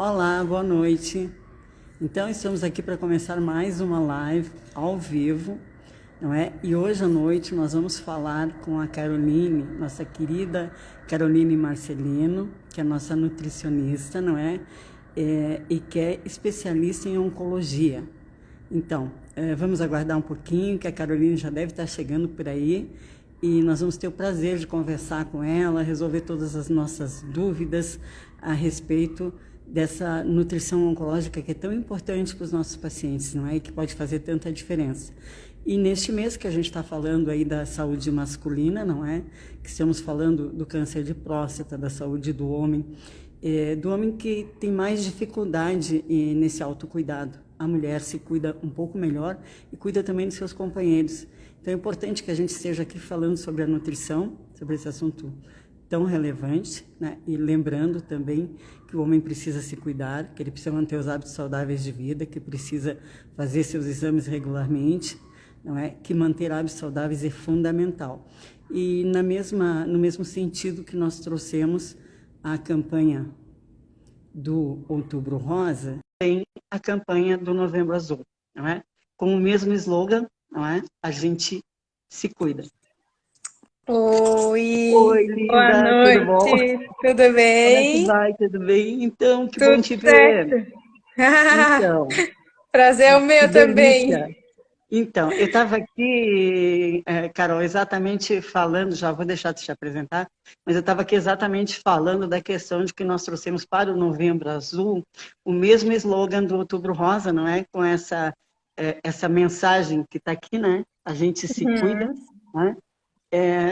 Olá, boa noite. Então, estamos aqui para começar mais uma live ao vivo, não é? E hoje à noite nós vamos falar com a Caroline, nossa querida Caroline Marcelino, que é nossa nutricionista, não é? E que é especialista em oncologia. Então, vamos aguardar um pouquinho, que a Caroline já deve estar chegando por aí. E nós vamos ter o prazer de conversar com ela, resolver todas as nossas dúvidas a respeito dessa nutrição oncológica que é tão importante para os nossos pacientes, não é? E que pode fazer tanta diferença. E neste mês que a gente está falando aí da saúde masculina, não é? Que estamos falando do câncer de próstata, da saúde do homem que tem mais dificuldade nesse autocuidado. A mulher se cuida um pouco melhor e cuida também dos seus companheiros. Então é importante que a gente esteja aqui falando sobre a nutrição, sobre esse assunto tão relevante, né? E lembrando também que o homem precisa se cuidar, que ele precisa manter os hábitos saudáveis de vida, que precisa fazer seus exames regularmente, não é? Que manter hábitos saudáveis é fundamental. E no mesmo sentido que nós trouxemos a campanha do Outubro Rosa, tem a campanha do Novembro Azul, não é? Com o mesmo slogan, não é? A gente se cuida. Oi, Oi, boa linda, tudo bom? noite, tudo Como é que bem? vai? Tudo bem? Então, que bom Tudo te ver. certo? Então, Prazer é o que meu delícia. também. Então, eu estava aqui, Carol, exatamente falando, já vou deixar de te apresentar, mas eu estava aqui exatamente falando da questão de que nós trouxemos para o Novembro Azul o mesmo slogan do Outubro Rosa, não é? Com essa mensagem que está aqui, né? A gente se cuida, Uhum. né?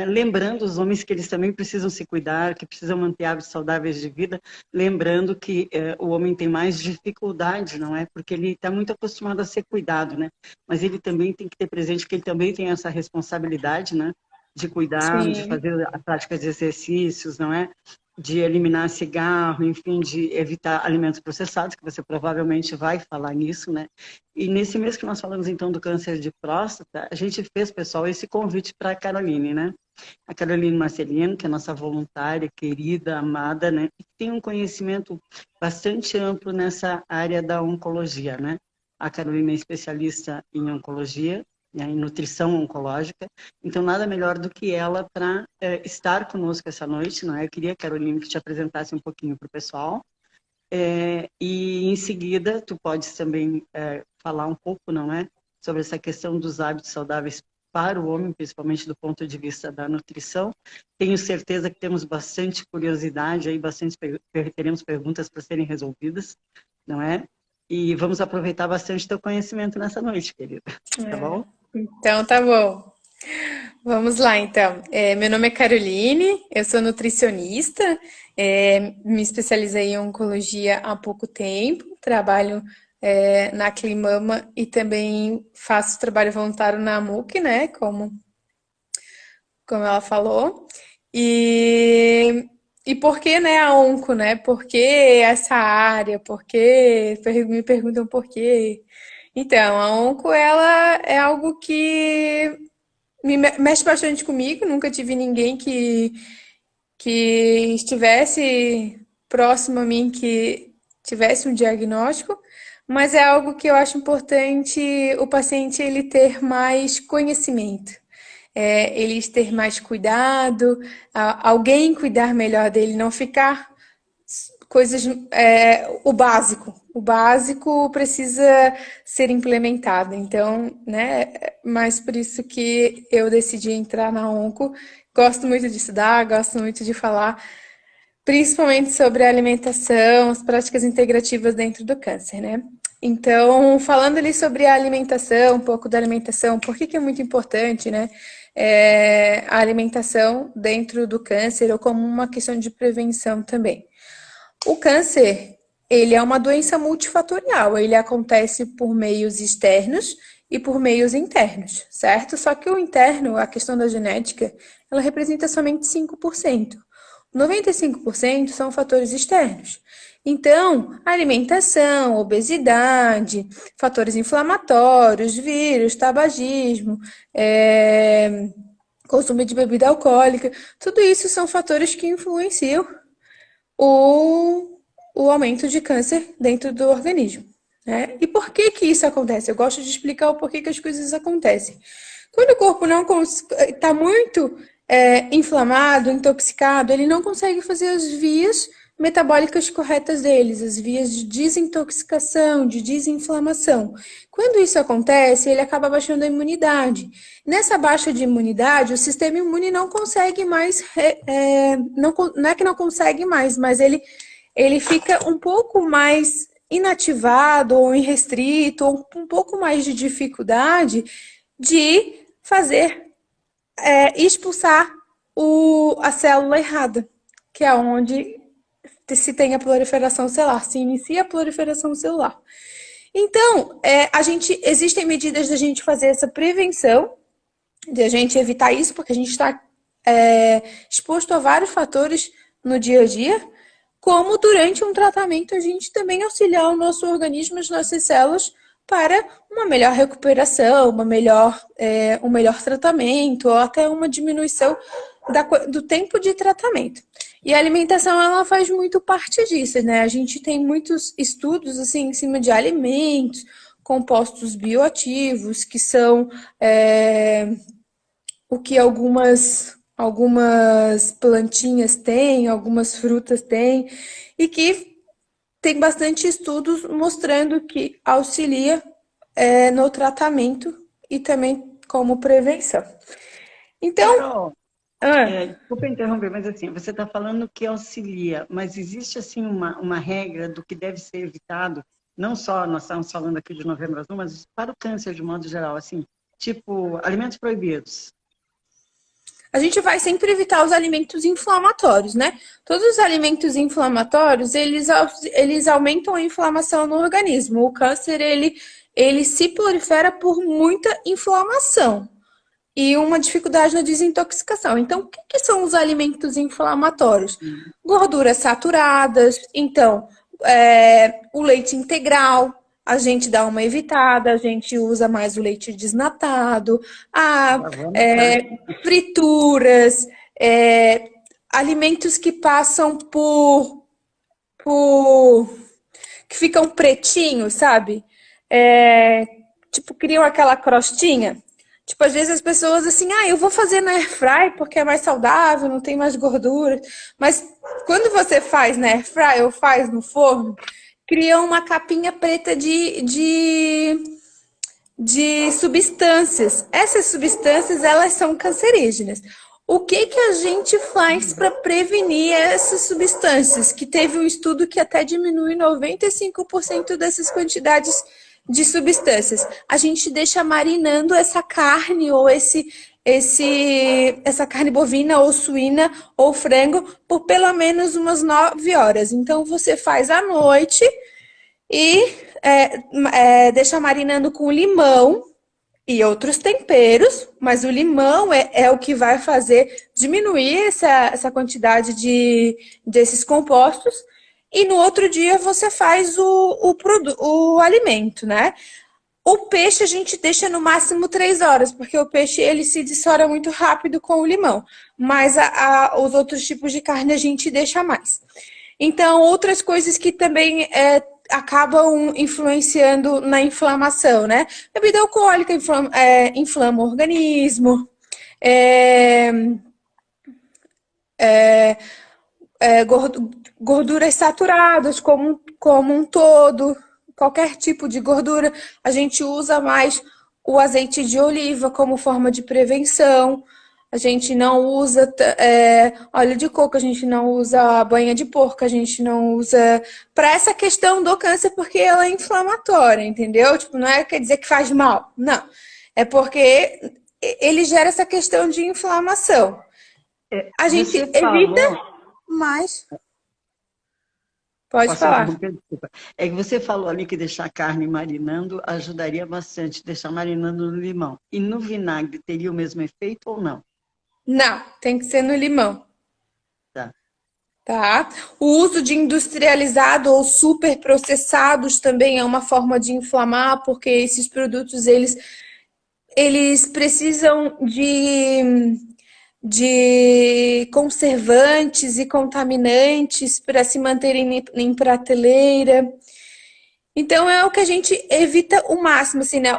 Lembrando os homens que eles também precisam se cuidar, que precisam manter hábitos saudáveis de vida, lembrando que o homem tem mais dificuldade, não é? Porque ele está muito acostumado a ser cuidado, né? Mas ele também tem que ter presente que ele também tem essa responsabilidade, né? De cuidar, de Sim, fazer a prática de exercícios, não é? De eliminar cigarro, enfim, de evitar alimentos processados, que você provavelmente vai falar nisso, né? E nesse mês que nós falamos, então, do câncer de próstata, a gente fez, pessoal, esse convite para a Caroline, né? A Caroline Marcelino, que é nossa voluntária, querida, amada, né? E que tem um conhecimento bastante amplo nessa área da oncologia, né? A Caroline é especialista em oncologia, né, em nutrição oncológica, então nada melhor do que ela para estar conosco essa noite, não é? Eu queria, Caroline, que te apresentasse um pouquinho para o pessoal, e em seguida tu podes também falar um pouco, não é, sobre essa questão dos hábitos saudáveis para o homem, principalmente do ponto de vista da nutrição. Tenho certeza que temos bastante curiosidade aí, teremos perguntas para serem resolvidas, não é? E vamos aproveitar bastante teu conhecimento nessa noite, querida. Tá bom? então tá bom. Vamos lá, então. Meu nome é Caroline, eu sou nutricionista, me especializei em oncologia há pouco tempo, trabalho na Climama e também faço trabalho voluntário na AMUC, né, como ela falou. E, e por que, né, a onco, né? Por que essa área? Por que? Me perguntam por quê. Então, a onco, ela é algo que mexe bastante comigo. Nunca tive ninguém que estivesse próximo a mim, que tivesse um diagnóstico, mas é algo que eu acho importante o paciente ele ter mais conhecimento, ele ter mais cuidado, alguém cuidar melhor dele, não ficar coisas, o básico precisa ser implementado. Então, né, mas por isso que eu decidi entrar na Onco. Gosto muito de estudar, gosto muito de falar, principalmente sobre a alimentação, as práticas integrativas dentro do câncer, né? Então, falando ali sobre a alimentação, um pouco da alimentação, por que que é muito importante, né? A alimentação dentro do câncer ou como uma questão de prevenção também. O câncer, ele é uma doença multifatorial, ele acontece por meios externos e por meios internos, certo? Só que o interno, a questão da genética, ela representa somente 5%. 95% são fatores externos. Então, alimentação, obesidade, fatores inflamatórios, vírus, tabagismo, consumo de bebida alcoólica, tudo isso são fatores que influenciam o, o aumento de câncer dentro do organismo, né? E por que que isso acontece? Eu gosto de explicar o porquê que as coisas acontecem. Quando o corpo não está muito inflamado, intoxicado, ele não consegue fazer as vias metabólicas corretas deles, as vias de desintoxicação, de desinflamação. Quando isso acontece, ele acaba baixando a imunidade. Nessa baixa de imunidade, o sistema imune não consegue mais, não é que não consegue mais, mas ele fica um pouco mais inativado ou irrestrito, ou um pouco mais de dificuldade de fazer expulsar a célula errada, que é onde se tem a proliferação celular, se inicia a proliferação celular. Então, existem medidas da gente fazer essa prevenção, de a gente evitar isso, porque a gente está exposto a vários fatores no dia a dia, como durante um tratamento a gente também auxiliar o nosso organismo, as nossas células, para uma melhor recuperação, um melhor tratamento, ou até uma diminuição do tempo de tratamento. E a alimentação, ela faz muito parte disso, né? A gente tem muitos estudos, assim, em cima de alimentos, compostos bioativos, que são o que algumas plantinhas têm, algumas frutas têm, e que tem bastante estudos mostrando que auxilia no tratamento e também como prevenção. Então, Carol, desculpa interromper, mas assim, você está falando que auxilia, mas existe assim uma regra do que deve ser evitado, não só nós estamos falando aqui de Novembro Azul, mas para o câncer de modo geral, assim, tipo alimentos proibidos. A gente vai sempre evitar os alimentos inflamatórios, né? Todos os alimentos inflamatórios, eles aumentam a inflamação no organismo. O câncer, ele se prolifera por muita inflamação e uma dificuldade na desintoxicação. Então, o que são os alimentos inflamatórios? Gorduras saturadas, então, o leite integral, a gente dá uma evitada, a gente usa mais o leite desnatado, frituras, alimentos que passam que ficam pretinhos, sabe? Tipo, criam aquela crostinha. Tipo, às vezes as pessoas assim, eu vou fazer na airfry porque é mais saudável, não tem mais gordura. Mas quando você faz na airfry ou faz no forno, cria uma capinha preta de substâncias. Essas substâncias, elas são cancerígenas. O que a gente faz para prevenir essas substâncias? Que teve um estudo que até diminui 95% dessas quantidades de substâncias. A gente deixa marinando essa carne ou essa carne bovina ou suína ou frango por pelo menos umas 9 horas. Então, você faz à noite e deixa marinando com limão e outros temperos, mas o limão é o que vai fazer diminuir essa quantidade desses compostos. E no outro dia você faz o alimento, né? O peixe a gente deixa no máximo 3 horas, porque o peixe ele se dessora muito rápido com o limão. Mas os outros tipos de carne a gente deixa mais. Então, outras coisas que também acabam influenciando na inflamação, né? Bebida alcoólica inflama o organismo. Gorduras saturadas como um todo, qualquer tipo de gordura. A gente usa mais o azeite de oliva como forma de prevenção. A gente não usa óleo de coco, a gente não usa banha de porco, a gente não usa para essa questão do câncer porque ela é inflamatória, entendeu? Tipo, não quer dizer que faz mal, não. É porque ele gera essa questão de inflamação. A gente evita, mas... Pode falar. Desculpa. É que você falou ali que deixar a carne marinando ajudaria bastante, deixar marinando no limão. E no vinagre teria o mesmo efeito ou não? Não, tem que ser no limão. Tá. O uso de industrializado ou super processados também é uma forma de inflamar, porque esses produtos, eles precisam de conservantes e contaminantes para se manterem em prateleira. Então é o que a gente evita o máximo, assim, né?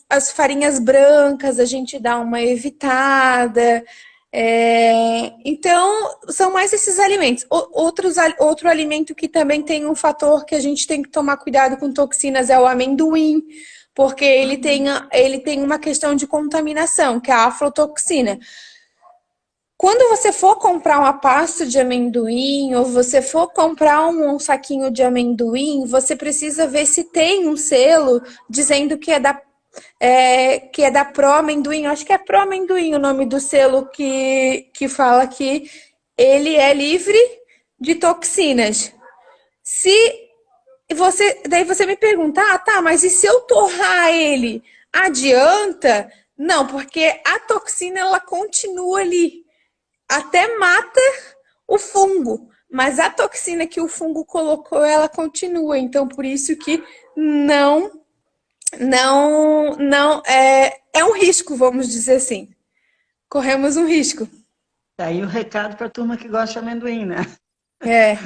As farinhas brancas a gente dá uma evitada. Então, são mais esses alimentos. Outro alimento que também tem um fator que a gente tem que tomar cuidado com toxinas é o amendoim, porque ele tem uma questão de contaminação, que é a aflotoxina. Quando você for comprar uma pasta de amendoim ou você for comprar um saquinho de amendoim, você precisa ver se tem um selo dizendo que é da Pro Amendoim. Acho que é Pro Amendoim o nome do selo que fala que ele é livre de toxinas. Se daí você me pergunta, tá, mas e se eu torrar ele, adianta? Não, porque a toxina ela continua ali. Até mata o fungo, mas a toxina que o fungo colocou, ela continua. Então, por isso que não é um risco, vamos dizer assim. Corremos um risco. Tá aí o recado para a turma que gosta de amendoim, né? É.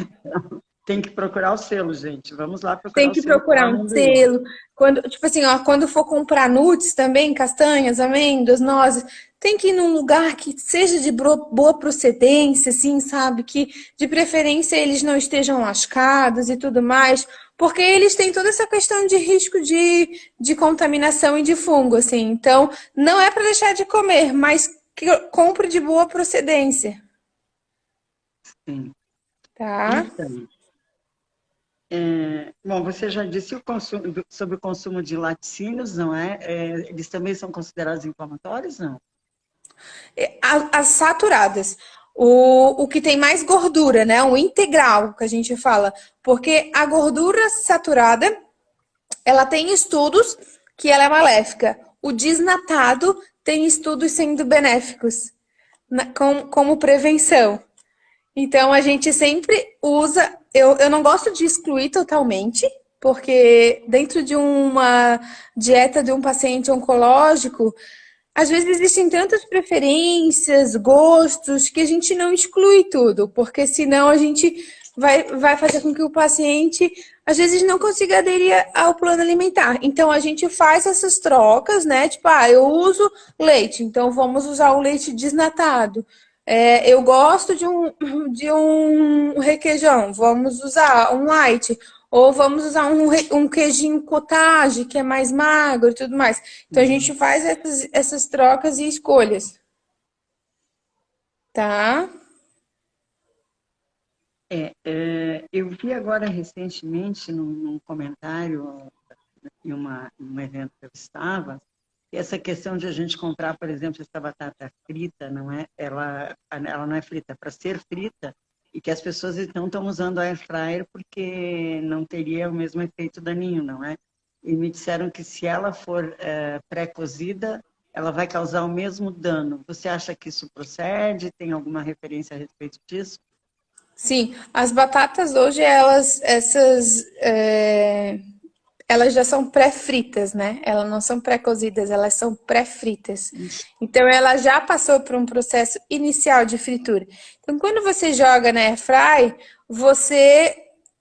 Tem que procurar o selo, gente. Vamos lá procurar Tem o que selo. procurar um selo. Tipo assim, ó, quando for comprar nuts também, castanhas, amêndoas, nozes, tem que ir num lugar que seja de boa procedência, assim, sabe? Que de preferência eles não estejam lascados e tudo mais, porque eles têm toda essa questão de risco de contaminação e de fungo, assim. Então, não é para deixar de comer, mas que compre de boa procedência. Sim. Tá? Então, bom, você já disse sobre o consumo de laticínios, não é? Eles também são considerados inflamatórios, não? As saturadas. O que tem mais gordura, né? O integral que a gente fala. Porque a gordura saturada, ela tem estudos que ela é maléfica. O desnatado tem estudos sendo benéficos como prevenção. Então a gente sempre usa. Eu não gosto de excluir totalmente, porque dentro de uma dieta de um paciente oncológico, às vezes existem tantas preferências, gostos, que a gente não exclui tudo, porque senão a gente vai fazer com que o paciente, às vezes, não consiga aderir ao plano alimentar. Então, a gente faz essas trocas, né? Tipo, eu uso leite, então vamos usar o leite desnatado. Eu gosto de um requeijão, vamos usar um light. Ou vamos usar um queijinho cottage, que é mais magro e tudo mais. Então, a gente faz essas trocas e escolhas. Tá? Eu vi agora recentemente num comentário em um evento que eu estava, que essa questão de a gente comprar, por exemplo, essa batata frita, não é? Ela não é frita, para ser frita, e que as pessoas então estão usando a air fryer porque não teria o mesmo efeito daninho, não é? E me disseram que se ela for pré-cozida, ela vai causar o mesmo dano. Você acha que isso procede? Tem alguma referência a respeito disso? Sim, as batatas hoje, elas já são pré-fritas, né? Elas não são pré-cozidas, elas são pré-fritas. Então, ela já passou por um processo inicial de fritura. Então, quando você joga na airfry, você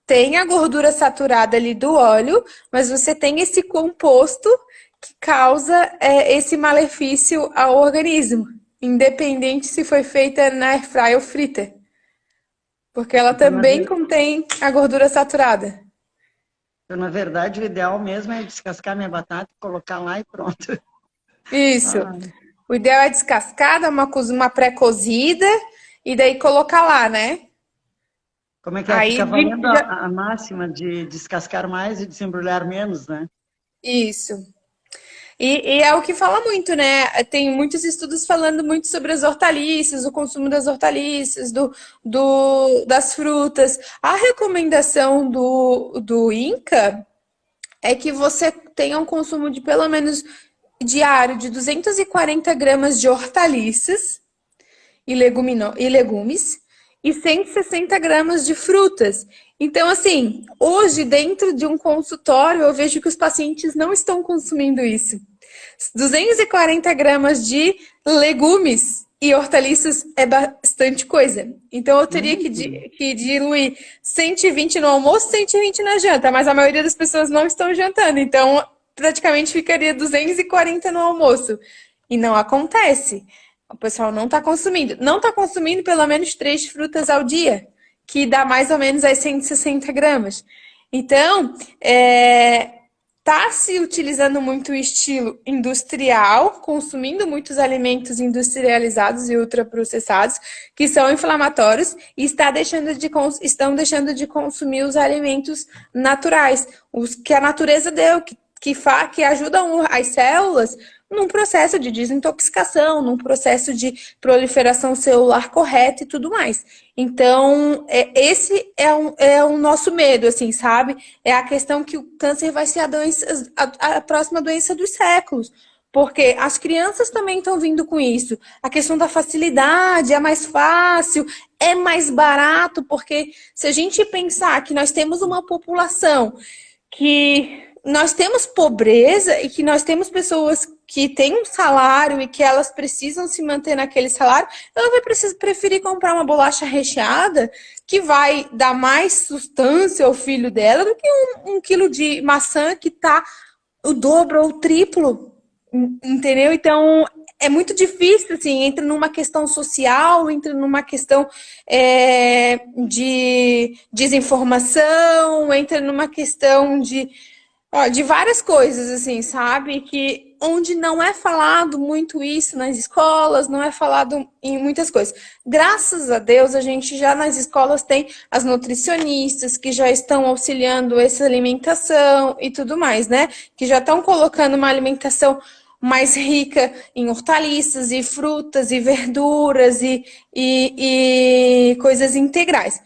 tem a gordura saturada ali do óleo, mas você tem esse composto que causa esse malefício ao organismo, independente se foi feita na airfry ou frita. Porque ela Então, também contém a gordura saturada. Então, na verdade, o ideal mesmo é descascar minha batata, colocar lá e pronto. Isso. O ideal é descascar, dar uma pré-cozida e daí colocar lá, né? Como é que é? Fica valendo a máxima de descascar mais e desembrulhar menos, né? Isso. E é o que fala muito, né? Tem muitos estudos falando muito sobre as hortaliças, o consumo das hortaliças, das frutas. A recomendação do INCA é que você tenha um consumo de pelo menos diário de 240 gramas de hortaliças e legumes e 160 gramas de frutas. Então, assim, hoje, dentro de um consultório, eu vejo que os pacientes não estão consumindo isso. 240 gramas de legumes E hortaliças é bastante coisa. Então eu teria Muito. que diluir 120 no almoço, 120 na janta, mas a maioria das pessoas não estão jantando, então praticamente ficaria 240 no almoço. E não acontece. O pessoal não está consumindo. Não está consumindo pelo menos 3 frutas ao dia, que dá mais ou menos as 160 gramas. Então, tá se utilizando muito o estilo industrial, consumindo muitos alimentos industrializados e ultraprocessados, que são inflamatórios, e estão deixando de consumir os alimentos naturais, os que a natureza deu, que ajudam as células num processo de desintoxicação, num processo de proliferação celular correta e tudo mais. Então, esse é o nosso medo, assim, sabe? É a questão que o câncer vai ser a próxima doença dos séculos. Porque as crianças também estão vindo com isso. A questão da facilidade, é mais fácil, é mais barato, porque se a gente pensar que nós temos uma população que nós temos pobreza e que nós temos pessoas que têm um salário e que elas precisam se manter naquele salário, ela vai preferir comprar uma bolacha recheada que vai dar mais sustância ao filho dela do que um quilo de maçã que tá o dobro ou o triplo, entendeu? Então é muito difícil, assim, entra numa questão social, entra numa questão de desinformação, entra numa questão de várias coisas, assim, sabe? Que onde não é falado muito isso nas escolas, não é falado em muitas coisas. Graças a Deus, a gente já nas escolas tem as nutricionistas que já estão auxiliando essa alimentação e tudo mais, né? Que já estão colocando uma alimentação mais rica em hortaliças e frutas e verduras e coisas integrais.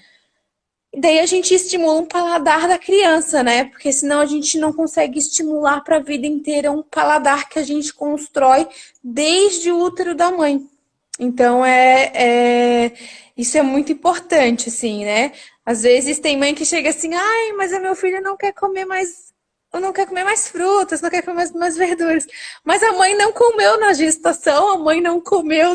Daí a gente estimula um paladar da criança, né? Porque senão a gente não consegue estimular para a vida inteira um paladar que a gente constrói desde o útero da mãe. Então isso é muito importante, assim, né? Às vezes tem mãe que chega assim, ai, mas a meu filho não quer comer mais, não quer comer mais frutas, não quer comer mais verduras. Mas a mãe não comeu na gestação, a mãe não comeu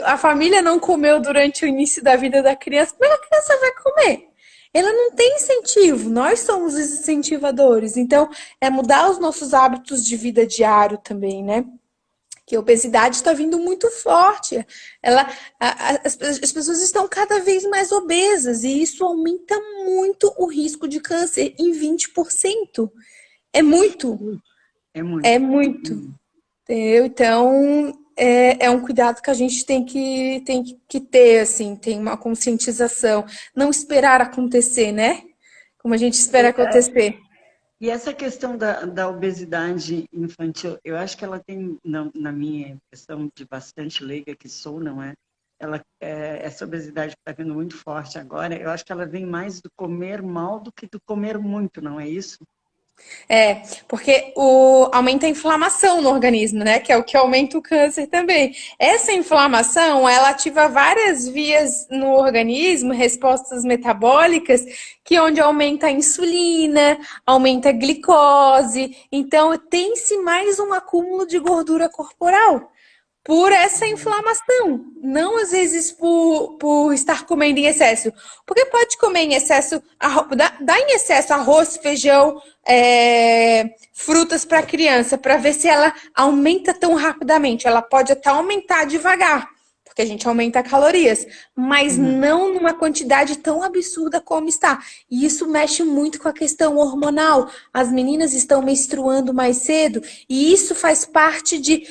a família não comeu durante o início da vida da criança. Como é que a criança vai comer? Ela não tem incentivo, nós somos os incentivadores. Então, é mudar os nossos hábitos de vida diário também, né? Que a obesidade está vindo muito forte. As pessoas estão cada vez mais obesas e isso aumenta muito o risco de câncer em 20%. É muito, É muito. é muito. Entendeu? Então, é um cuidado que a gente tem que ter, assim, tem uma conscientização. Não esperar acontecer, né? Como a gente espera acontecer. E essa questão da obesidade infantil, eu acho que ela tem, na minha questão de bastante leiga que sou, não é? Essa obesidade que está vindo muito forte agora, eu acho que ela vem mais do comer mal do que do comer muito, não é isso? Porque aumenta a inflamação no organismo, né? Que é o que aumenta o câncer também. Essa inflamação, ela ativa várias vias no organismo, respostas metabólicas, que onde aumenta a insulina, aumenta a glicose. Então, tem-se mais um acúmulo de gordura corporal por essa inflamação, não às vezes por estar comendo em excesso. Porque pode comer em excesso, dá em excesso arroz, feijão, frutas para a criança, para ver se ela aumenta tão rapidamente. Ela pode até aumentar devagar, porque a gente aumenta calorias, mas não numa quantidade tão absurda como está. E isso mexe muito com a questão hormonal. As meninas estão menstruando mais cedo, e isso faz parte de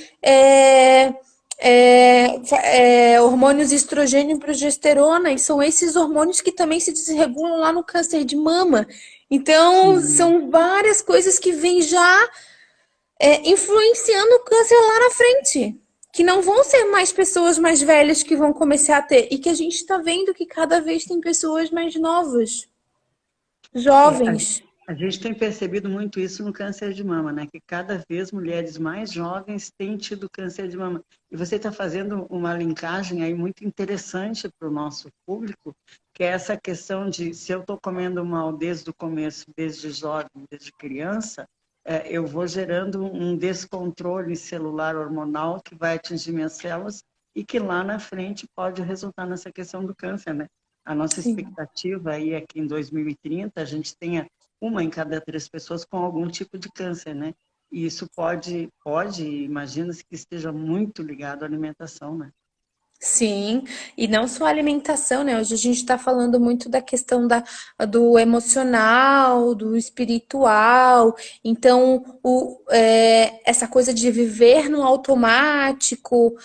hormônios estrogênio e progesterona, e são esses hormônios que também se desregulam lá no câncer de mama. Então, são várias coisas que vêm já influenciando o câncer lá na frente. Que não vão ser mais pessoas mais velhas que vão começar a ter. E que a gente está vendo que cada vez tem pessoas mais novas, jovens. A gente tem percebido muito isso no câncer de mama, né? Que cada vez mulheres mais jovens têm tido câncer de mama. E você está fazendo uma linkagem aí muito interessante para o nosso público, que é essa questão de se eu estou comendo mal desde o começo, desde jovem, desde criança, eu vou gerando um descontrole celular hormonal que vai atingir minhas células e que lá na frente pode resultar nessa questão do câncer, né? A nossa Sim. expectativa aí é que em 2030 a gente tenha uma em cada 3 pessoas com algum tipo de câncer, né? E isso imagina-se que esteja muito ligado à alimentação, né? Sim, e não só a alimentação, né? Hoje a gente está falando muito da questão do emocional, do espiritual. Então, essa coisa de viver no automático,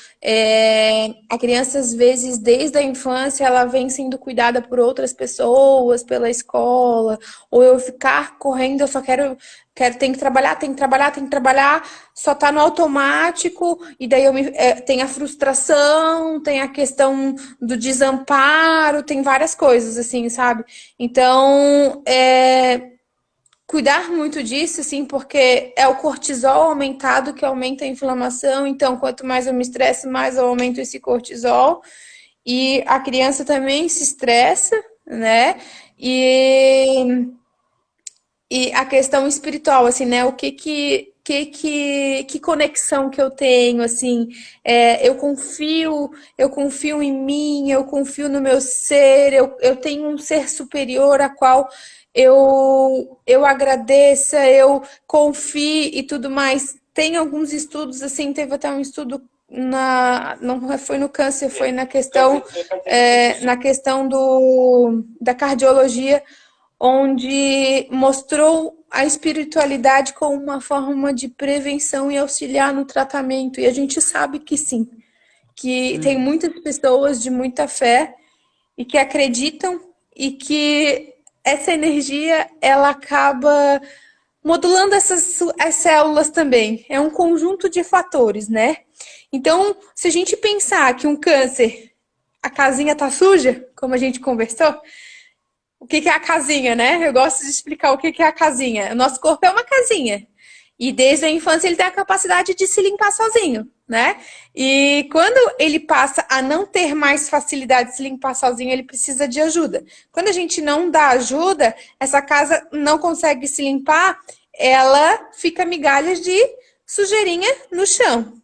a criança, às vezes, desde a infância, ela vem sendo cuidada por outras pessoas, pela escola, ou eu ficar correndo, eu só tenho que trabalhar, tenho que trabalhar, tenho que trabalhar, só tá no automático, e daí tem a frustração, tem a questão do desamparo, tem várias coisas, assim, sabe? Então, cuidar muito disso, assim, porque é o cortisol aumentado que aumenta a inflamação, então quanto mais eu me estresso, mais eu aumento esse cortisol, e a criança também se estressa, né? E a questão espiritual, assim, né? Que conexão que eu tenho, assim, eu confio em mim, eu confio no meu ser, eu tenho um ser superior a qual eu agradeça, eu confie e tudo mais. Tem alguns estudos, assim, teve até um estudo não foi no câncer, foi na questão da cardiologia, onde mostrou a espiritualidade como uma forma de prevenção e auxiliar no tratamento. E a gente sabe que sim, que tem muitas pessoas de muita fé e que acreditam e que essa energia ela acaba modulando as células também. É um conjunto de fatores, né? Então, se a gente pensar que um câncer, a casinha tá suja, como a gente conversou, o que é a casinha, né? Eu gosto de explicar o que é a casinha. O nosso corpo é uma casinha. E desde a infância ele tem a capacidade de se limpar sozinho, né? E quando ele passa a não ter mais facilidade de se limpar sozinho, ele precisa de ajuda. Quando a gente não dá ajuda, essa casa não consegue se limpar, ela fica migalhas de sujeirinha no chão.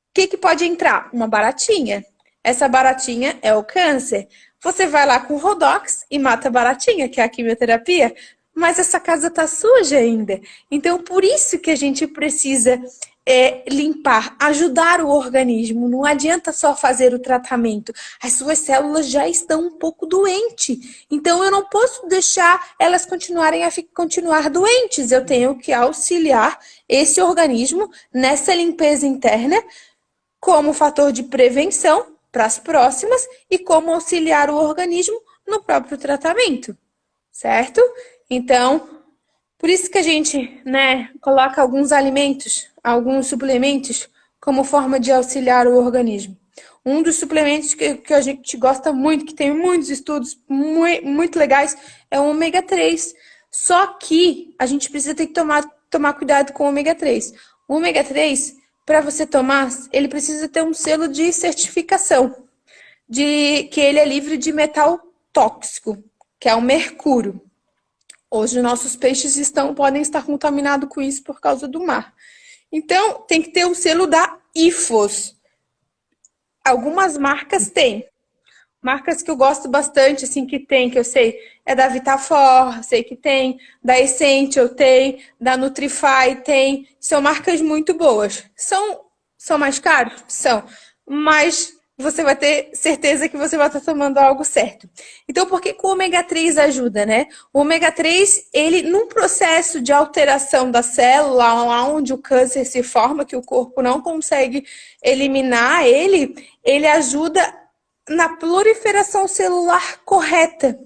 O que pode entrar? Uma baratinha. Essa baratinha é o câncer. Você vai lá com o Rodox e mata a baratinha, que é a quimioterapia, mas essa casa tá suja ainda. Então, por isso que a gente precisa limpar, ajudar o organismo. Não adianta só fazer o tratamento. As suas células já estão um pouco doentes. Então, eu não posso deixar elas continuar doentes. Eu tenho que auxiliar esse organismo nessa limpeza interna como fator de prevenção para as próximas e como auxiliar o organismo no próprio tratamento, certo? Então, por isso que a gente, né, coloca alguns alimentos, alguns suplementos como forma de auxiliar o organismo. Um dos suplementos que a gente gosta muito, que tem muitos estudos muito legais, é o ômega 3. Só que a gente precisa ter que tomar cuidado com o ômega 3. O ômega 3, para você tomar, ele precisa ter um selo de certificação de que ele é livre de metal tóxico, que é o mercúrio. Hoje nossos peixes podem estar contaminados com isso por causa do mar. Então, tem que ter o selo da IFOS. Algumas marcas têm. Marcas que eu gosto bastante, assim, que eu sei, é da Vitafor, sei que tem, da Essential tem, da Nutrify tem. São marcas muito boas. São mais caros? São. Mas você vai ter certeza que você vai estar tomando algo certo. Então, por que o ômega 3 ajuda, né? O ômega 3, ele, num processo de alteração da célula, lá onde o câncer se forma, que o corpo não consegue eliminar ele ajuda na proliferação celular correta.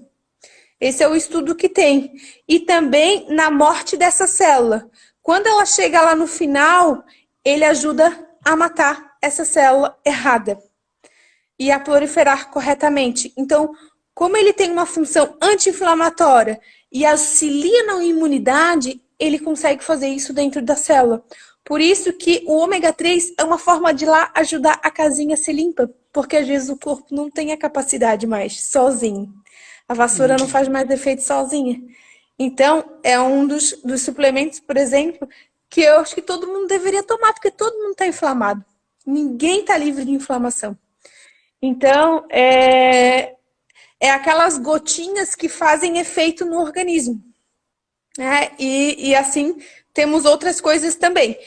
Esse é o estudo que tem. E também na morte dessa célula. Quando ela chega lá no final, ele ajuda a matar essa célula errada e a proliferar corretamente. Então, como ele tem uma função anti-inflamatória e auxilia na imunidade, ele consegue fazer isso dentro da célula. Por isso que o ômega 3 é uma forma de lá ajudar a casinha a ser limpa, porque às vezes o corpo não tem a capacidade mais, sozinho. A vassoura não faz mais efeito sozinha. Então, é um dos suplementos, por exemplo, que eu acho que todo mundo deveria tomar, porque todo mundo está inflamado. Ninguém está livre de inflamação. Então, é aquelas gotinhas que fazem efeito no organismo, né? E assim, temos outras coisas também.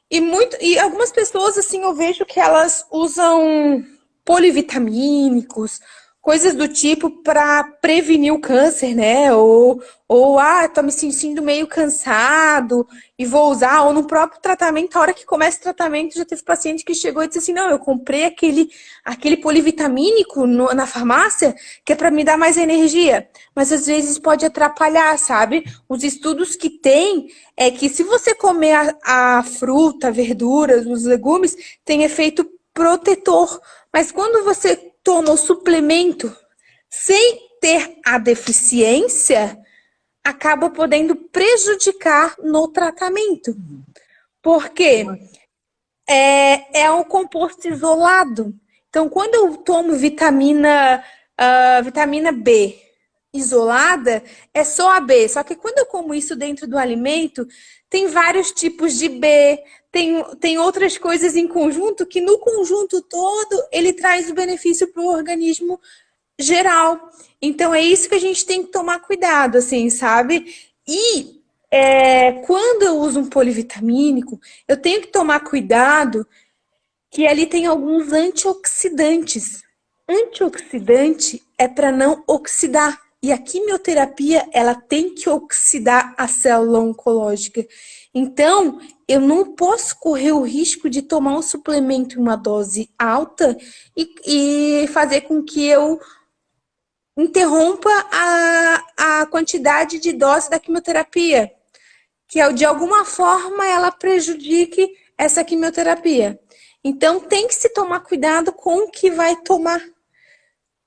E algumas pessoas, assim, eu vejo que elas usam polivitamínicos, coisas do tipo para prevenir o câncer, né? Tô me sentindo meio cansado e vou usar, ou no próprio tratamento, a hora que começa o tratamento, já teve paciente que chegou e disse assim, não, eu comprei aquele polivitamínico na farmácia que é para me dar mais energia, mas às vezes pode atrapalhar, sabe? Os estudos que tem é que se você comer a fruta, a verdura, os legumes, tem efeito protetor. Mas quando você toma o suplemento sem ter a deficiência, acaba podendo prejudicar no tratamento. Porque é um composto isolado. Então, quando eu tomo vitamina B isolada, é só a B. Só que quando eu como isso dentro do alimento, tem vários tipos de B, tem outras coisas em conjunto que no conjunto todo ele traz o benefício para o organismo geral. Então é isso que a gente tem que tomar cuidado, assim, sabe? E quando eu uso um polivitamínico, eu tenho que tomar cuidado que ali tem alguns antioxidantes. Antioxidante é para não oxidar. E a quimioterapia, ela tem que oxidar a célula oncológica. Então, eu não posso correr o risco de tomar um suplemento em uma dose alta e fazer com que eu interrompa a quantidade de dose da quimioterapia, que de alguma forma ela prejudique essa quimioterapia. Então tem que se tomar cuidado com o que vai tomar.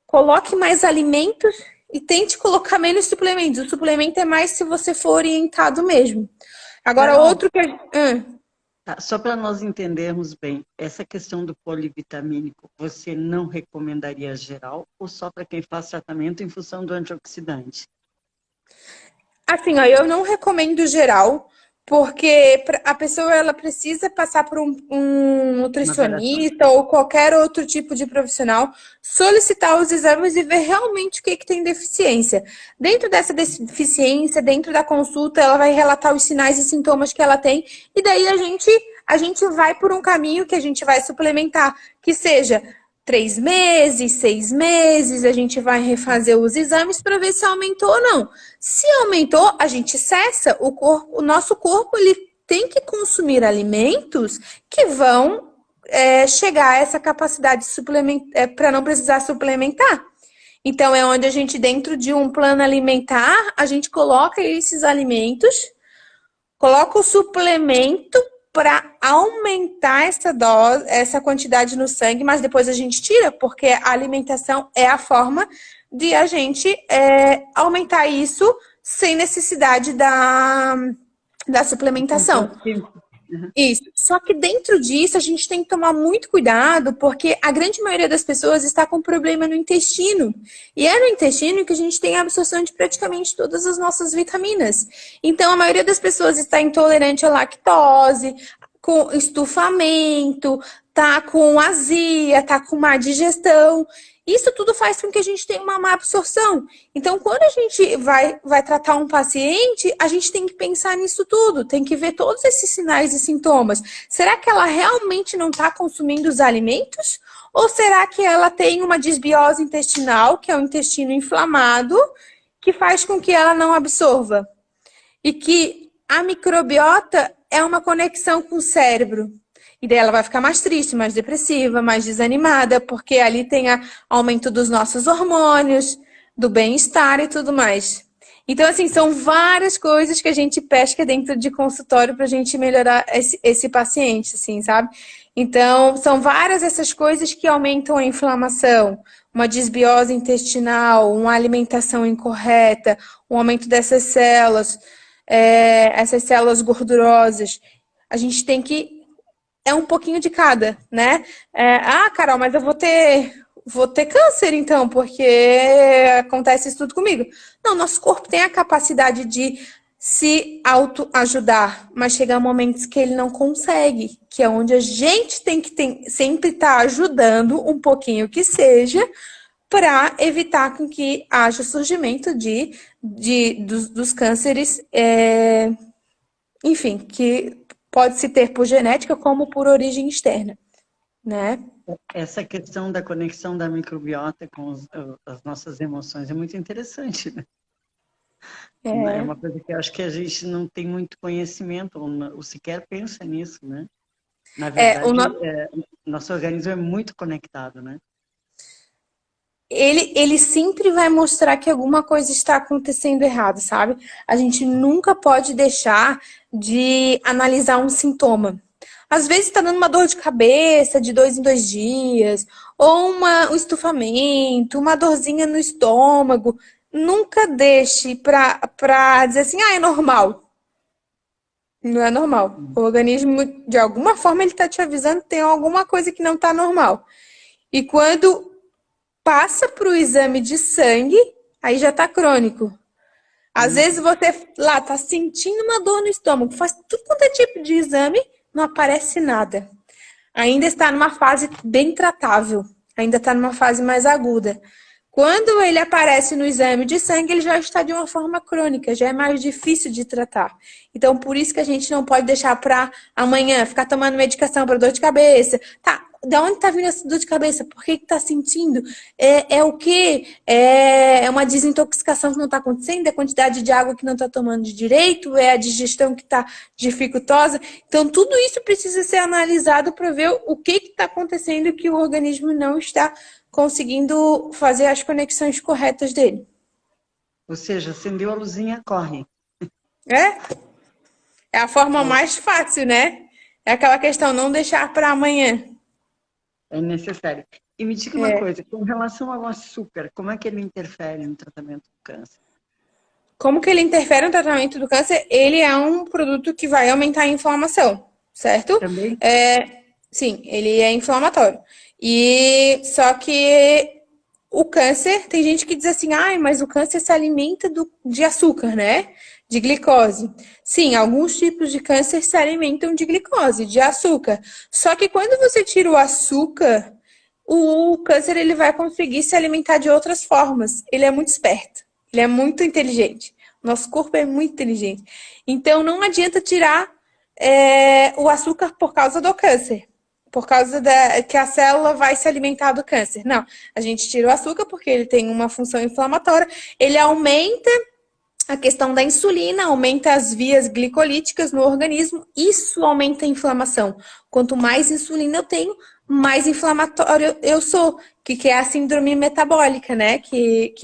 Coloque mais alimentos e tente colocar menos suplementos. O suplemento é mais se você for orientado mesmo. Agora, Carol, outro que. só para nós entendermos bem, essa questão do polivitamínico, você não recomendaria geral ou só para quem faz tratamento em função do antioxidante? Assim, ó, eu não recomendo geral, porque a pessoa ela precisa passar por um Uma avaliação? nutricionista ou qualquer outro tipo de profissional, solicitar os exames e ver realmente o que tem deficiência. Dentro dessa deficiência, dentro da consulta, ela vai relatar os sinais e sintomas que ela tem, e daí a gente vai por um caminho que a gente vai suplementar, que seja 3 meses, 6 meses, a gente vai refazer os exames para ver se aumentou ou não. Se aumentou, a gente cessa. O nosso corpo ele tem que consumir alimentos que vão chegar a essa capacidade para não precisar suplementar. Então, é onde a gente, dentro de um plano alimentar, a gente coloca esses alimentos, coloca o suplemento para aumentar essa dose, essa quantidade no sangue, mas depois a gente tira, porque a alimentação é a forma de a gente aumentar isso sem necessidade da suplementação. Isso. Só que dentro disso a gente tem que tomar muito cuidado, porque a grande maioria das pessoas está com problema no intestino. E é no intestino que a gente tem a absorção de praticamente todas as nossas vitaminas. Então a maioria das pessoas está intolerante à lactose, com estufamento, tá com azia, tá com má digestão. Isso tudo faz com que a gente tenha uma má absorção. Então, quando a gente vai tratar um paciente, a gente tem que pensar nisso tudo, tem que ver todos esses sinais e sintomas. Será que ela realmente não está consumindo os alimentos? Ou será que ela tem uma desbiose intestinal, que é o intestino inflamado, que faz com que ela não absorva? E que a microbiota é uma conexão com o cérebro. E daí ela vai ficar mais triste, mais depressiva, mais desanimada, porque ali tem aumento dos nossos hormônios, do bem-estar e tudo mais. Então, assim, são várias coisas que a gente pesca dentro de consultório para a gente melhorar esse paciente, assim, sabe? Então, são várias essas coisas que aumentam a inflamação, uma desbiose intestinal, uma alimentação incorreta, um aumento dessas células, essas células gordurosas. A gente tem que um pouquinho de cada, né? Carol, mas eu vou ter câncer então, porque acontece isso tudo comigo. Não, nosso corpo tem a capacidade de se autoajudar, mas chega momentos que ele não consegue, que é onde a gente tem que sempre estar ajudando um pouquinho que seja, para evitar com que haja surgimento dos cânceres, enfim, que pode se ter por genética como por origem externa, né? Essa questão da conexão da microbiota com as nossas emoções é muito interessante, né? É uma coisa que eu acho que a gente não tem muito conhecimento, ou sequer pensa nisso, né? Na verdade, nosso organismo é muito conectado, né? Ele sempre vai mostrar que alguma coisa está acontecendo errado, sabe? A gente nunca pode deixar de analisar um sintoma. Às vezes está dando uma dor de cabeça de 2 em 2 dias, ou um estufamento, uma dorzinha no estômago. Nunca deixe pra dizer assim, é normal. Não é normal. O organismo, de alguma forma, ele está te avisando que tem alguma coisa que não está normal. E quando passa para o exame de sangue, aí já está crônico. Às vezes você lá tá sentindo uma dor no estômago, faz tudo quanto é tipo de exame, não aparece nada. Ainda está numa fase bem tratável, ainda está numa fase mais aguda. Quando ele aparece no exame de sangue, ele já está de uma forma crônica, já é mais difícil de tratar. Então, por isso que a gente não pode deixar para amanhã ficar tomando medicação para dor de cabeça. Tá, da onde está vindo essa dor de cabeça? Por que está sentindo? É o quê? É uma desintoxicação que não está acontecendo? É a quantidade de água que não está tomando de direito? É a digestão que está dificultosa? Então, tudo isso precisa ser analisado para ver o que está acontecendo e que o organismo não está conseguindo fazer as conexões corretas dele. Ou seja, acendeu a luzinha, corre. É a forma mais fácil, né? É aquela questão, não deixar para amanhã. É necessário. E me diga uma coisa, com relação ao açúcar, como é que ele interfere no tratamento do câncer? Como que ele interfere no tratamento do câncer? Ele é um produto que vai aumentar a inflamação, certo? Também? Sim, ele é inflamatório. E só que o câncer, tem gente que diz assim, mas o câncer se alimenta de açúcar, né? De glicose. Sim, alguns tipos de câncer se alimentam de glicose, de açúcar. Só que quando você tira o açúcar, o câncer ele vai conseguir se alimentar de outras formas. Ele é muito esperto, ele é muito inteligente. Nosso corpo é muito inteligente. Então não adianta tirar o açúcar por causa do câncer. Por causa que a célula vai se alimentar do câncer. Não, a gente tira o açúcar porque ele tem uma função inflamatória, ele aumenta a questão da insulina, aumenta as vias glicolíticas no organismo, isso aumenta a inflamação. Quanto mais insulina eu tenho, mais inflamatório eu sou, que é a síndrome metabólica, né? Que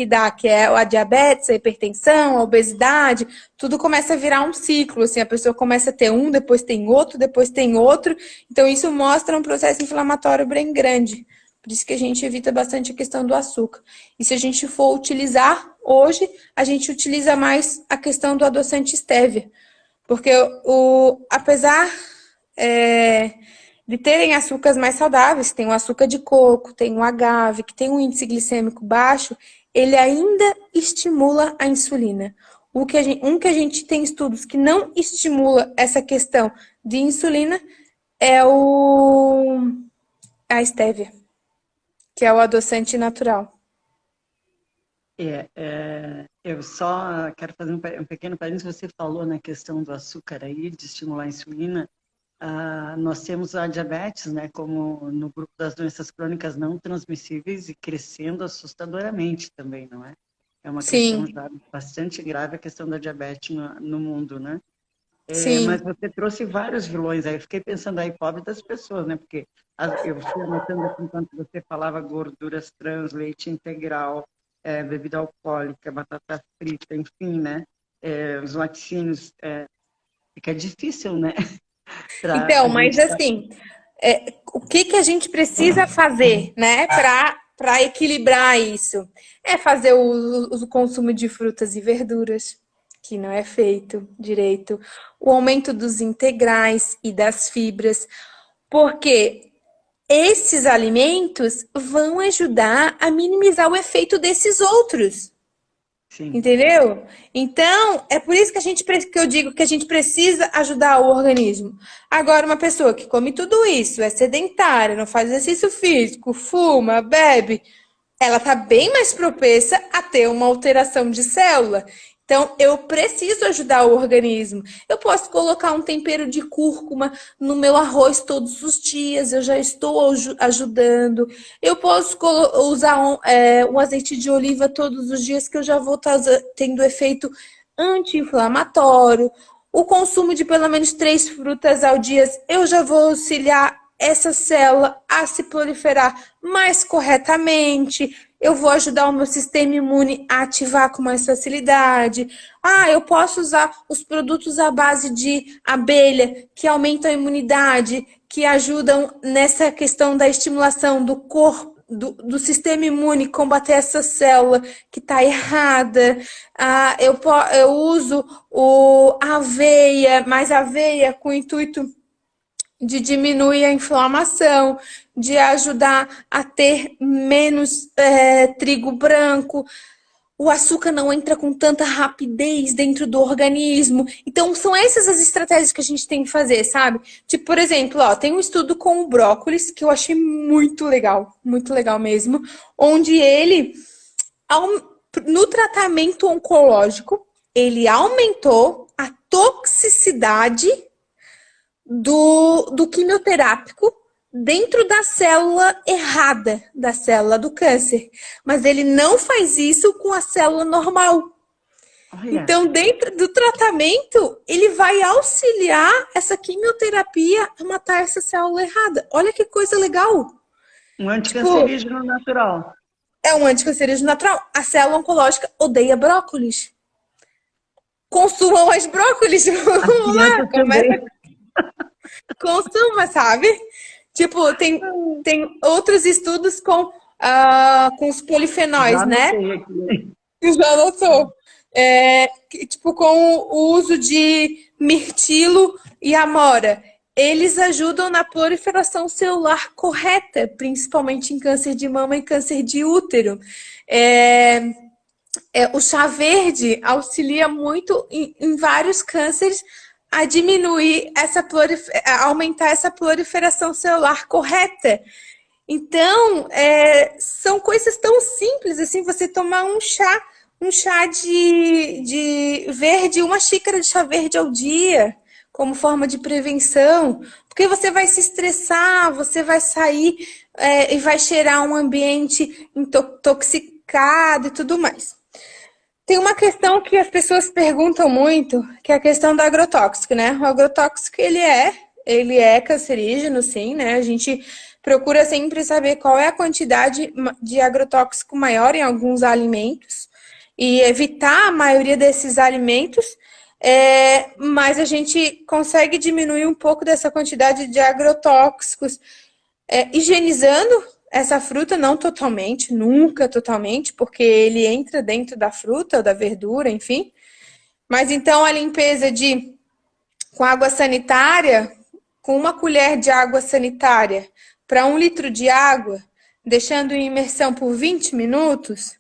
é a diabetes, a hipertensão, a obesidade, tudo começa a virar um ciclo, assim, a pessoa começa a ter um, depois tem outro, depois tem outro. Então, isso mostra um processo inflamatório bem grande. Por isso que a gente evita bastante a questão do açúcar. E se a gente for utilizar hoje, a gente utiliza mais a questão do adoçante stevia. Porque apesar de terem açúcares mais saudáveis, tem o açúcar de coco, tem o agave, que tem um índice glicêmico baixo, ele ainda estimula a insulina. Que a gente tem estudos que não estimula essa questão de insulina é a stevia, que é o adoçante natural. Eu só quero fazer um pequeno parênteses. Você falou na questão do açúcar aí, de estimular a insulina. Nós temos a diabetes, né, como no grupo das doenças crônicas não transmissíveis e crescendo assustadoramente também, não é? É uma questão já bastante grave a questão da diabetes no mundo, né? Mas você trouxe vários vilões aí. Eu fiquei pensando aí, pobre das pessoas, né? Porque eu fui anotando aqui enquanto você falava gorduras trans, leite integral, bebida alcoólica, batata frita, enfim, né? Os laticínios. Fica difícil, né? Então, mas assim, o que a gente precisa fazer, né, para equilibrar isso? É fazer o consumo de frutas e verduras, que não é feito direito, o aumento dos integrais e das fibras, porque esses alimentos vão ajudar a minimizar o efeito desses outros. Sim. Entendeu? Então, é por isso que que eu digo que a gente precisa ajudar o organismo. Agora, uma pessoa que come tudo isso, é sedentária, não faz exercício físico, fuma, bebe, ela está bem mais propensa a ter uma alteração de célula. Então, eu preciso ajudar o organismo. Eu posso colocar um tempero de cúrcuma no meu arroz todos os dias, eu já estou ajudando. Eu posso usar um azeite de oliva todos os dias, que eu já vou estar tendo efeito anti-inflamatório. O consumo de pelo menos 3 frutas ao dia, eu já vou auxiliar essa célula a se proliferar mais corretamente. Eu vou ajudar o meu sistema imune a ativar com mais facilidade. Eu posso usar os produtos à base de abelha, que aumentam a imunidade, que ajudam nessa questão da estimulação do corpo, do sistema imune, combater essa célula que está errada. Eu uso a aveia, mais aveia com o intuito de diminuir a inflamação, de ajudar a ter menos trigo branco. O açúcar não entra com tanta rapidez dentro do organismo. Então, são essas as estratégias que a gente tem que fazer, sabe? Tipo, por exemplo, tem um estudo com o brócolis que eu achei muito legal mesmo, onde ele, no tratamento oncológico, ele aumentou a toxicidade do quimioterápico dentro da célula errada, da célula do câncer. Mas ele não faz isso com a célula normal. Olha. Então, dentro do tratamento, ele vai auxiliar essa quimioterapia a matar essa célula errada. Olha que coisa legal. Um anticancerígeno natural. É um anticancerígeno natural. A célula oncológica odeia brócolis. Consumam mais brócolis. Vamos lá, consuma, sabe? Tipo, tem outros estudos com os polifenóis, né? Já anotou. Tipo, com o uso de mirtilo e amora. Eles ajudam na proliferação celular correta, principalmente em câncer de mama e câncer de útero. O chá verde auxilia muito em vários cânceres a diminuir a aumentar essa proliferação celular correta. Então, são coisas tão simples assim, você tomar um chá de verde, uma xícara de chá verde ao dia, como forma de prevenção, porque você vai se estressar, você vai sair e vai cheirar um ambiente intoxicado e tudo mais. Tem uma questão que as pessoas perguntam muito, que é a questão do agrotóxico, né? O agrotóxico, ele é cancerígeno, sim, né? A gente procura sempre saber qual é a quantidade de agrotóxico maior em alguns alimentos e evitar a maioria desses alimentos, mas a gente consegue diminuir um pouco dessa quantidade de agrotóxicos higienizando essa fruta, não totalmente, nunca totalmente, porque ele entra dentro da fruta ou da verdura, enfim. Mas então a limpeza com água sanitária, com 1 colher de água sanitária para 1 litro de água, deixando em imersão por 20 minutos,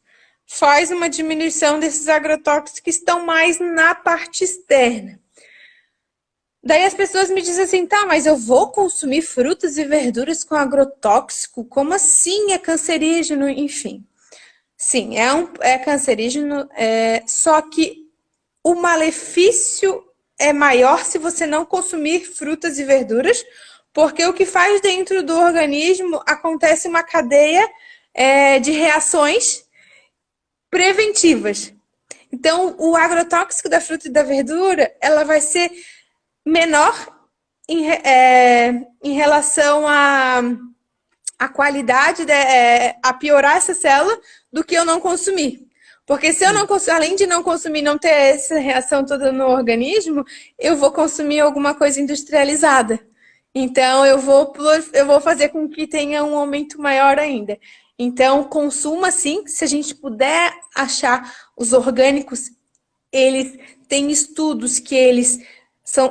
faz uma diminuição desses agrotóxicos que estão mais na parte externa. Daí as pessoas me dizem assim, tá, mas eu vou consumir frutas e verduras com agrotóxico? Como assim? É cancerígeno? Enfim. Sim, é cancerígeno, só que o malefício é maior se você não consumir frutas e verduras, porque o que faz dentro do organismo acontece uma cadeia de reações preventivas. Então, o agrotóxico da fruta e da verdura, ela vai ser menor em relação à qualidade, a piorar essa célula do que eu não consumir. Porque se eu não consumir, além de não consumir, não ter essa reação toda no organismo, eu vou consumir alguma coisa industrializada. Então, eu vou fazer com que tenha um aumento maior ainda. Então, consuma sim, se a gente puder achar os orgânicos, eles têm estudos que eles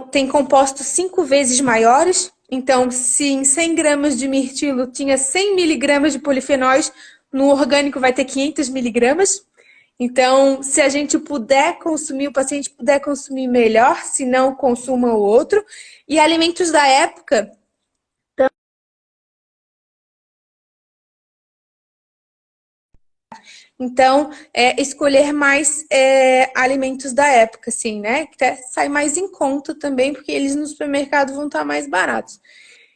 têm compostos 5 vezes maiores. Então, se em 100 gramas de mirtilo tinha 100 miligramas de polifenóis, no orgânico vai ter 500 miligramas. Então, se a gente puder consumir, o paciente puder consumir melhor, se não, consuma o outro. E alimentos da época. Então, escolher mais alimentos da época, assim, né? Que até sai mais em conta também, porque eles no supermercado vão estar mais baratos.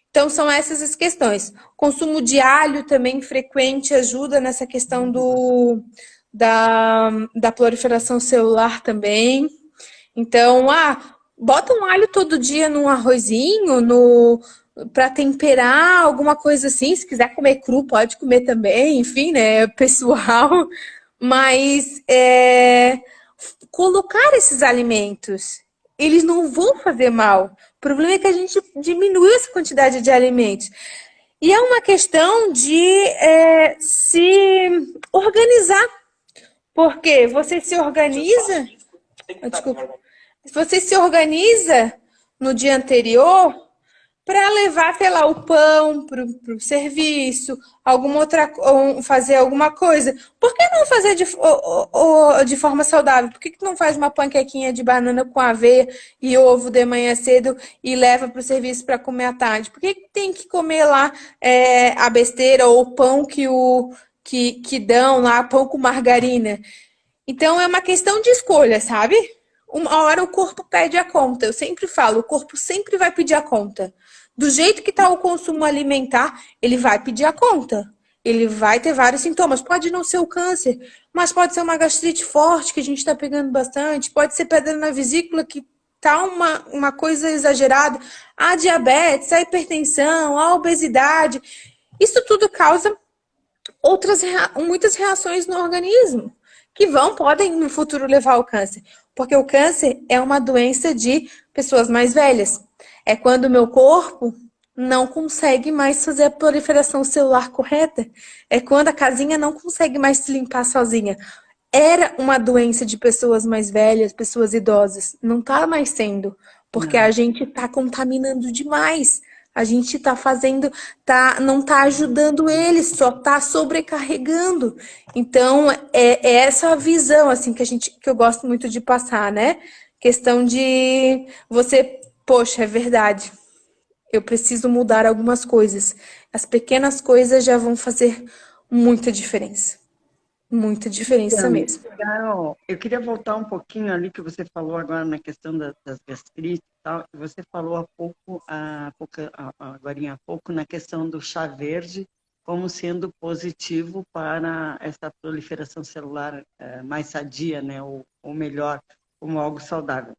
Então, são essas as questões. Consumo de alho também frequente ajuda nessa questão da proliferação celular também. Então, bota um alho todo dia num arrozinho, no para temperar, alguma coisa assim. Se quiser comer cru, pode comer também, enfim, né, pessoal. Mas colocar esses alimentos, eles não vão fazer mal. O problema é que a gente diminuiu essa quantidade de alimentos. E é uma questão de se organizar. Porque você se organiza. Desculpa. Você se organiza no dia anterior para levar, sei lá, o pão para o serviço, alguma outra, ou fazer alguma coisa. Por que não fazer de forma saudável? Por que não faz uma panquequinha de banana com aveia e ovo de manhã cedo e leva para o serviço para comer à tarde? Por que tem que comer lá a besteira ou o pão que dão lá, pão com margarina? Então é uma questão de escolha, sabe? Uma hora o corpo pede a conta. Eu sempre falo, o corpo sempre vai pedir a conta. Do jeito que está o consumo alimentar, ele vai pedir a conta. Ele vai ter vários sintomas. Pode não ser o câncer, mas pode ser uma gastrite forte, que a gente está pegando bastante. Pode ser pedra na vesícula, que tá uma coisa exagerada. A diabetes, a hipertensão, a obesidade. Isso tudo causa muitas reações no organismo que podem no futuro levar ao câncer. Porque o câncer é uma doença de pessoas mais velhas. É quando o meu corpo não consegue mais fazer a proliferação celular correta. É quando a casinha não consegue mais se limpar sozinha. Era uma doença de pessoas mais velhas, pessoas idosas. Não está mais sendo. Porque Não. a gente está contaminando demais. A gente está fazendo, não está ajudando eles, só está sobrecarregando. Então, é essa visão assim que eu gosto muito de passar, né? Questão de você, poxa, é verdade. Eu preciso mudar algumas coisas. As pequenas coisas já vão fazer muita diferença. Muita diferença Então, mesmo. Carol, eu queria voltar um pouquinho ali que você falou agora na questão das gastrites e tal. E você falou agorinha há pouco, na questão do chá verde como sendo positivo para essa proliferação celular mais sadia, né? Ou melhor, como algo saudável.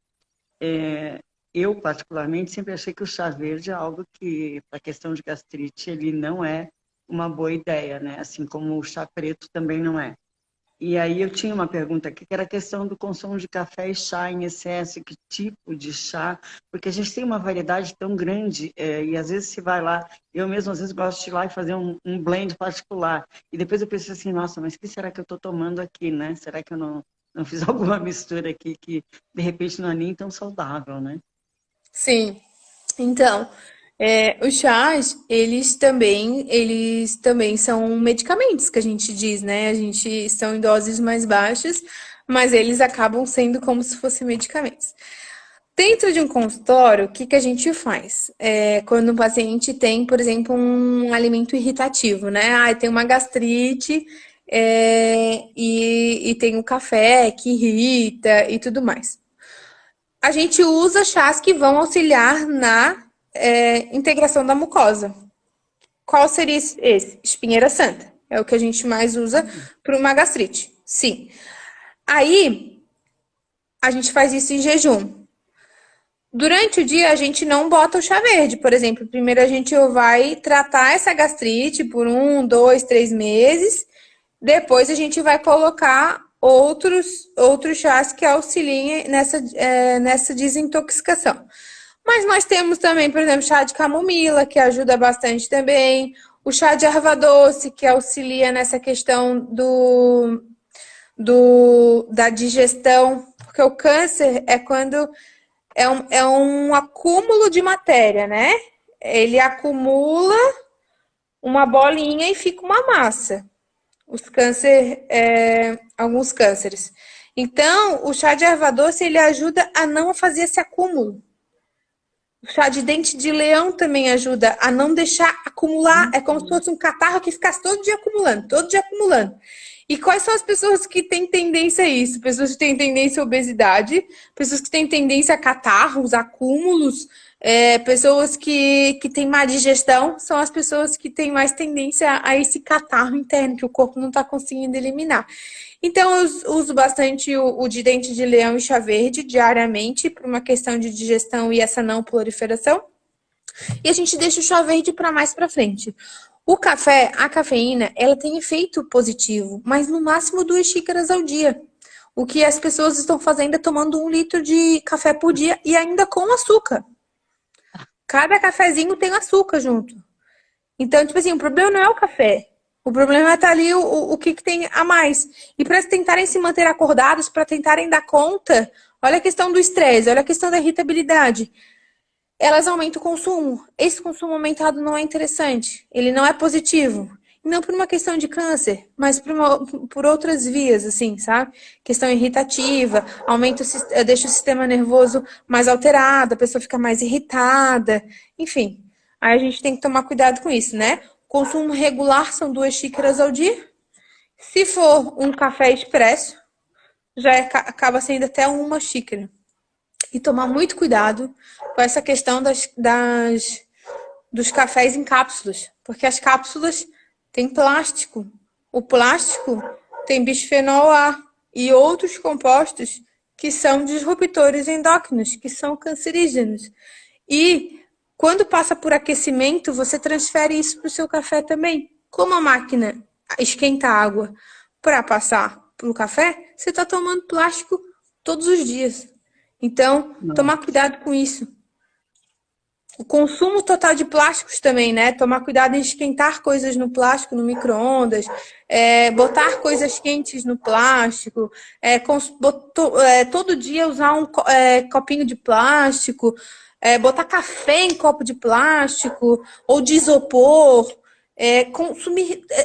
Eu, particularmente, sempre achei que o chá verde é algo que, para a questão de gastrite, ele não é uma boa ideia, né? Assim como o chá preto também não é. E aí eu tinha uma pergunta aqui, que era a questão do consumo de café e chá em excesso, que tipo de chá, porque a gente tem uma variedade tão grande, e às vezes se vai lá, eu mesmo às vezes gosto de ir lá e fazer um blend particular, e depois eu penso assim, nossa, mas o que será que eu estou tomando aqui, né? Será que eu não fiz alguma mistura aqui que de repente não é nem tão saudável, né? Sim. Então, os chás, eles também são medicamentos que a gente diz, né? A gente são em doses mais baixas, mas eles acabam sendo como se fossem medicamentos. Dentro de um consultório, o que que a gente faz? Quando o paciente tem, por exemplo, um alimento irritativo, né? Tem uma gastrite, e tem o café que irrita e tudo mais. A gente usa chás que vão auxiliar na integração da mucosa. Qual seria esse? Espinheira santa. É o que a gente mais usa para uma gastrite. Sim. Aí, a gente faz isso em jejum. Durante o dia, a gente não bota o chá verde, por exemplo. Primeiro, a gente vai tratar essa gastrite por 1, 2, 3 meses. Depois, a gente vai colocar outros chás que auxiliem nessa desintoxicação. Mas nós temos também, por exemplo, chá de camomila, que ajuda bastante também. O chá de erva doce, que auxilia nessa questão da digestão. Porque o câncer é quando é um acúmulo de matéria, né? Ele acumula uma bolinha e fica uma massa. alguns cânceres. Então, o chá de erva doce, ele ajuda a não fazer esse acúmulo. O chá de dente de leão também ajuda a não deixar acumular. É como se fosse um catarro que ficasse todo dia acumulando, todo dia acumulando. E quais são as pessoas que têm tendência a isso? Pessoas que têm tendência à obesidade, pessoas que têm tendência a catarros, acúmulos, pessoas que têm má digestão, são as pessoas que têm mais tendência a esse catarro interno, que o corpo não está conseguindo eliminar. Então, eu uso bastante o de dente de leão e chá verde diariamente, por uma questão de digestão e essa não proliferação. E a gente deixa o chá verde para mais para frente. O café, a cafeína, ela tem efeito positivo, mas no máximo 2 xícaras ao dia. O que as pessoas estão fazendo é tomando 1 litro de café por dia e ainda com açúcar. Cada cafezinho tem açúcar junto. Então, tipo assim, o problema não é o café. O problema é estar ali o que tem a mais. E para tentarem se manter acordados, para tentarem dar conta, olha a questão do estresse, olha a questão da irritabilidade. Elas aumentam o consumo. Esse consumo aumentado não é interessante. Ele não é positivo. E não por uma questão de câncer, mas por outras vias, assim, sabe? Questão irritativa, deixa o sistema nervoso mais alterado, a pessoa fica mais irritada, enfim. Aí a gente tem que tomar cuidado com isso, né? Consumo regular são 2 xícaras ao dia. Se for um café expresso, acaba sendo até 1 xícara. E tomar muito cuidado com essa questão dos cafés em cápsulas, porque as cápsulas têm plástico. O plástico tem bisfenol A e outros compostos que são disruptores endócrinos, que são cancerígenos. E quando passa por aquecimento, você transfere isso para o seu café também. Como a máquina esquenta a água para passar para o café, você está tomando plástico todos os dias. Então, tomar cuidado com isso. O consumo total de plásticos também, né? Tomar cuidado em esquentar coisas no plástico, no micro-ondas, botar coisas quentes no plástico, todo dia usar um copinho de plástico, botar café em copo de plástico ou de isopor,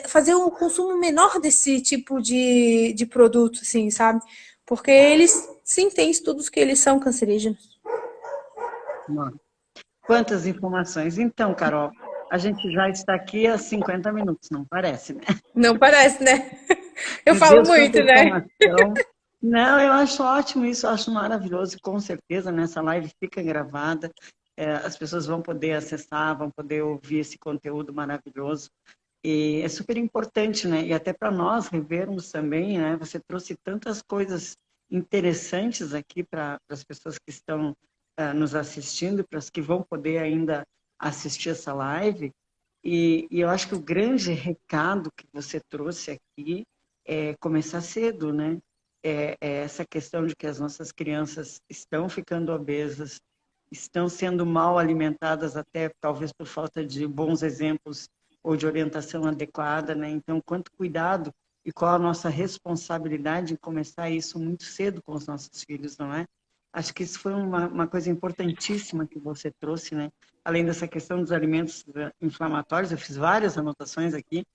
fazer um consumo menor desse tipo de produto, assim, sabe? Porque eles, sim, têm estudos que eles são cancerígenos. Quantas informações. Então, Carol, a gente já está aqui há 50 minutos, não parece, né? Não parece, né? Eu falo muito, né? Não, eu acho ótimo isso, eu acho maravilhoso. Com certeza, nessa live fica gravada. As pessoas vão poder acessar, vão poder ouvir esse conteúdo maravilhoso. E é super importante, né? E até para nós revermos também, né? Você trouxe tantas coisas interessantes aqui para as pessoas que estão nos assistindo, para as que vão poder ainda assistir essa live. E eu acho que o grande recado que você trouxe aqui é começar cedo, né? É essa questão de que as nossas crianças estão ficando obesas, estão sendo mal alimentadas até talvez por falta de bons exemplos ou de orientação adequada, né? Então, quanto cuidado e qual a nossa responsabilidade em começar isso muito cedo com os nossos filhos, não é? Acho que isso foi uma coisa importantíssima que você trouxe, né? Além dessa questão dos alimentos inflamatórios, eu fiz várias anotações aqui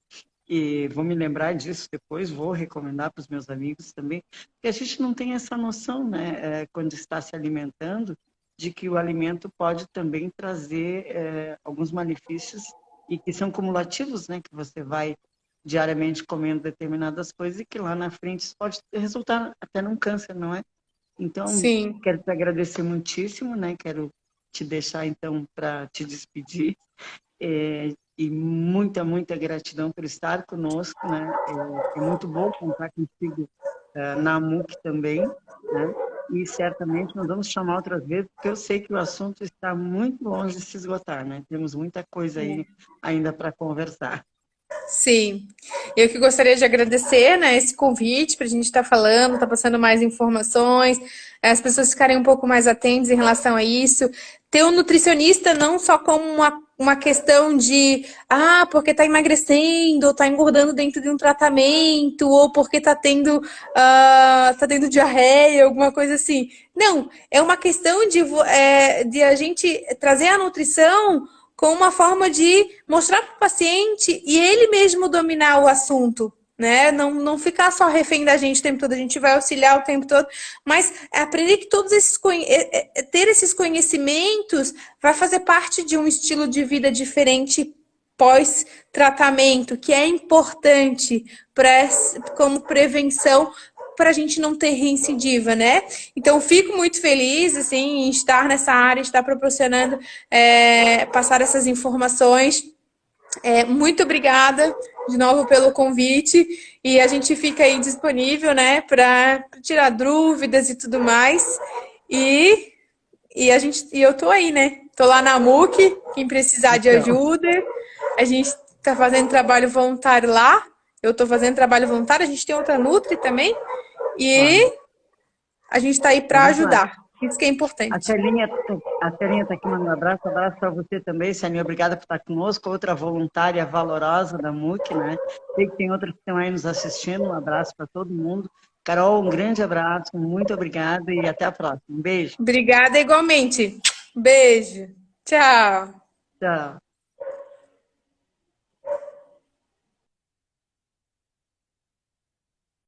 e vou me lembrar disso depois, vou recomendar para os meus amigos também, porque a gente não tem essa noção, né? Quando está se alimentando, de que o alimento pode também trazer alguns malefícios e que são cumulativos, né? Que você vai diariamente comendo determinadas coisas e que lá na frente isso pode resultar até num câncer, não é? Então, sim, quero te agradecer muitíssimo, né? Quero te deixar, então, para te despedir. E muita, muita gratidão por estar conosco, né? É muito bom contar contigo na MUC também, né? E certamente nós vamos chamar outras vezes, porque eu sei que o assunto está muito longe de se esgotar, né? Temos muita coisa aí ainda para conversar. sim. Eu que gostaria de agradecer, né, esse convite para a gente estar falando, estar passando mais informações, as pessoas ficarem um pouco mais atentas em relação a isso. Ter um nutricionista não só como uma questão de, porque está emagrecendo, ou está engordando dentro de um tratamento, ou porque está tendo diarreia, alguma coisa assim. Não, é uma questão de a gente trazer a nutrição com uma forma de mostrar para o paciente e ele mesmo dominar o assunto, né? Não ficar só refém da gente o tempo todo, a gente vai auxiliar o tempo todo, mas aprender que todos esses ter esses conhecimentos vai fazer parte de um estilo de vida diferente pós-tratamento, que é importante como prevenção para a gente não ter reincidiva, né? Então, fico muito feliz, assim, em estar nessa área, estar proporcionando, passar essas informações. Muito obrigada de novo pelo convite e a gente fica aí disponível, né, para tirar dúvidas e tudo mais. E, e eu tô aí, né? Tô lá na MUC, quem precisar de Então, ajuda. A gente tá fazendo trabalho voluntário lá. Eu tô fazendo trabalho voluntário, a gente tem outra Nutri também. claro. E a gente está aí para Vamos lá. ajudar. Isso que é A importante. Celinha, a Celinha está aqui mandando um abraço para você também, Celinha, obrigada por estar conosco, outra voluntária valorosa da MUC, né? Sei que tem outras que estão aí nos assistindo, um abraço para todo mundo. Carol, um grande abraço, muito obrigada e até a próxima. Um beijo. Obrigada igualmente. Beijo. Tchau. Tchau.